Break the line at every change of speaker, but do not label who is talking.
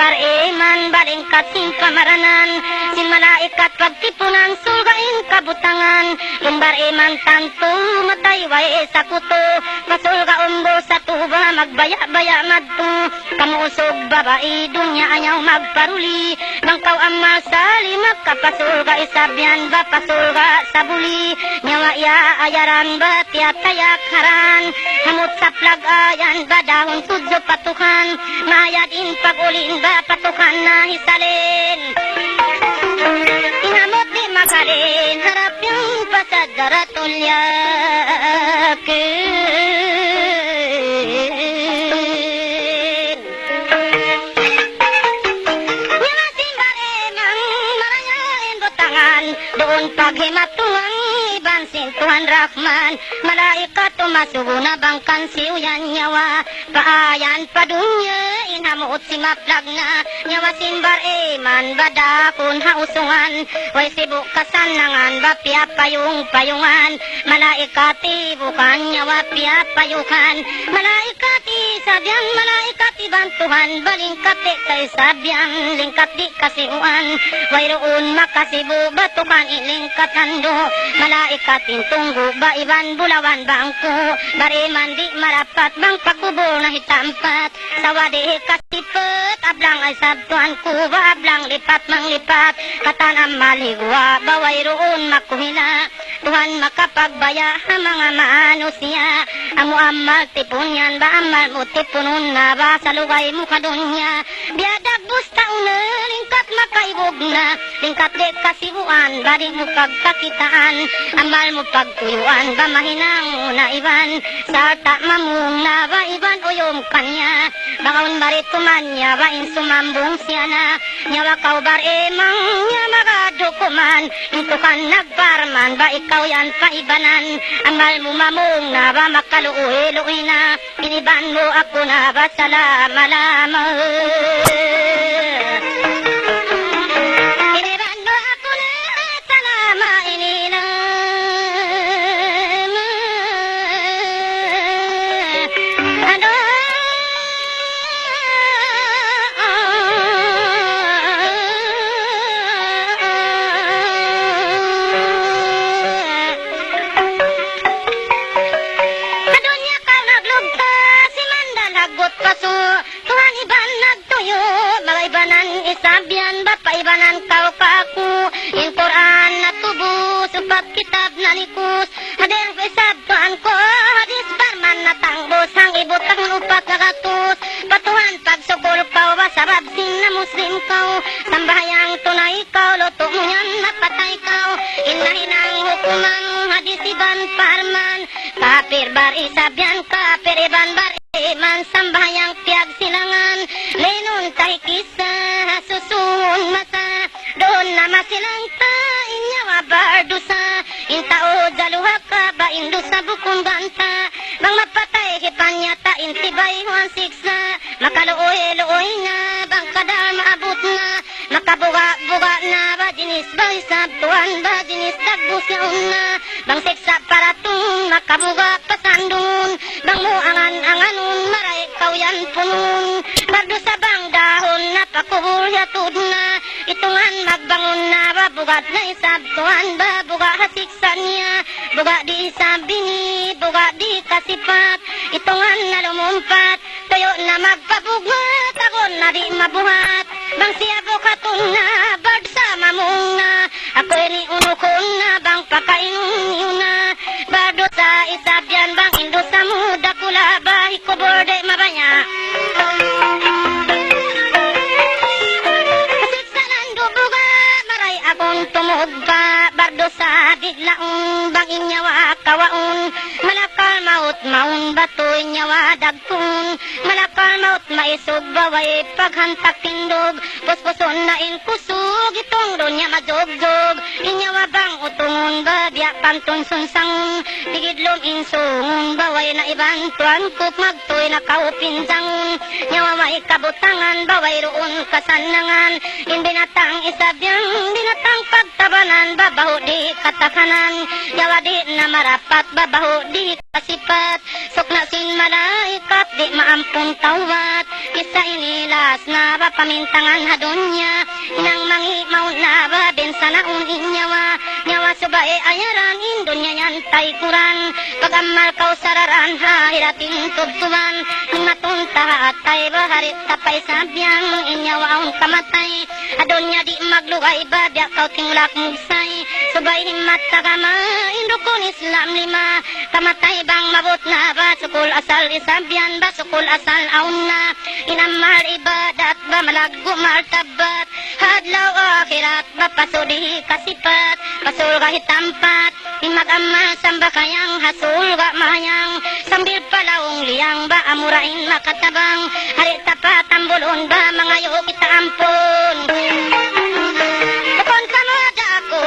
simbar iman baling kasing pamaranan sin malaikat pagtipunan sulgain kabutangan simbar iman tanto matay way sa kuto pasulga umbo sa tuba magbaya-baya madto kamusog babae dunya ayaw magparuli bangkaw amal sali magkapasulga isabyan ba pasulga sa buli nyawa ya ayaran ba tiatayak haran hamot sa plag ayan ba dahon sudyo patukan mayadin pagulin ba patukan na hisalin inamot di makalin harap yung pasadaratul yakin nyawa simbar emang maranyain butangan doon paghimatuan ibansin Tuhan Rahman malaikat tumasubo na bangkan siuyan nyawa paayan padunya inhamot si maplag na nyawa simbar iman badakon hausungan way sibuk kasanangan bapya payung-payungan malaikati bukan nyawa pya payukan malaikati sabyang malaikati bantuhan balingkati kay sabyang lingkat di kasiuan way roon makasibu batukan ilingkatando malaikatin tunggu ba iban bulawan bangko bariman di marapat bang pakubo na hitampat sawadi kasipet ablang ay sabtuan ko ablang lipat manglipat katanam maligwa baway roon makuhila Tuhan makapagbaya mga manusia amo amal tipunyan ba amal mo tipunon na ba sa lugay mo kadunya biadag busta una lingkat makaibog na lingkat de kasibuan bari mo pagkakitaan amal mo pagtuyuan ba mahinang na iban sarta mamung na ba iban uyom kanya bangaon bari tumanya ba insumambong siya na nyawa kaubar emang nya magadukuman intukan nagparman ba ikaw yan paibanan amal mo mamung na ba makaluuhi-luuhi na iniban mo ako na ba salama-lama iniban mo ako na salama inilam ano isabyan ba paibanan kau kaku yung Quran na tubo supat kitab na likus hadeng isabtuan ko hadis barman na tangbos hang ibutang upat na katus patuhan pagsukul kau basabab sin na muslim kau sambahayang tunay kau luto mo yan napatay kau inahinang hukuman hadis iban parman kapir bar isabyan kapir iban bar iman sambahayang piag silangan lenun tay kisah susun masa doon na masilang ta inyawa bardusa intao jaluha ka ba indusa bukong ganta bang mapatay hipanya ta intibay huan siksa makaluoy-luoy na bang kadal maabot na makabuga-buga na ba dinis ba isabtuan ba dinis tagbus yaon na bang siksa para tung makabuga pasandun bang mo angan-anganon maray kauyan punun bardusa bang dahon na pakubul yatud na itungan magbangon na ba bugat na isabtuan ba buga hasiksa niya buga di isabini buga di kasipat itungan na lumumpat tayo na magpabugat takon na di mabuhat bang siya bukatong na bard sa mamong na ako ni unukon na bang pakainong yun na bardo sa isabyan bang indo sa muda kula ba hikuborde mabanya tumog pa bardo sa biglaon bang inyawa kawaon malakal maut maun batoy nyawa dagkon malakal maut maisog baway paghantak tindog puspuson na inkusog itong donya majogjog inyawa bang utungon babya pantun sunsang digidlom insung baway na ibang tuan kuk magtoy na kaupinjang nyawa maikabutangan baway roon kasanangan binatang isabyang binatang pagtabanan babaho di katakanan yawa di na marapat babaho di kasipat, sukna sin malaikat, di maampun tawat, kisa inilas na ba pamintangan hadunya, inang mangi maun na ba bensanaun inyawa, nyawa subae ayaran indunya yan taykuran, pagamal kau sararan hahiratin tubtuan, matunta atay baharit tapay sabyang, inyawa ang kamatay, adunya di magluway ba, biya kau tinglak mugsay, subay himmat tagama, indukun Islam lima, kamatay bang mabot na ba, sukul asal isabyan ba, sukul asal aun na, inamal ibadat ba, malago martabat, hadlaw akhirat ba, pasudihi kasipat, pasul kahit tampat, imag-ama samba kayang hasul ga mahayang, sambil palaong liyang ba, amurain makatabang, hari tapat tambulon ba, mga yo kita ampun. Bukon ka mo da ako,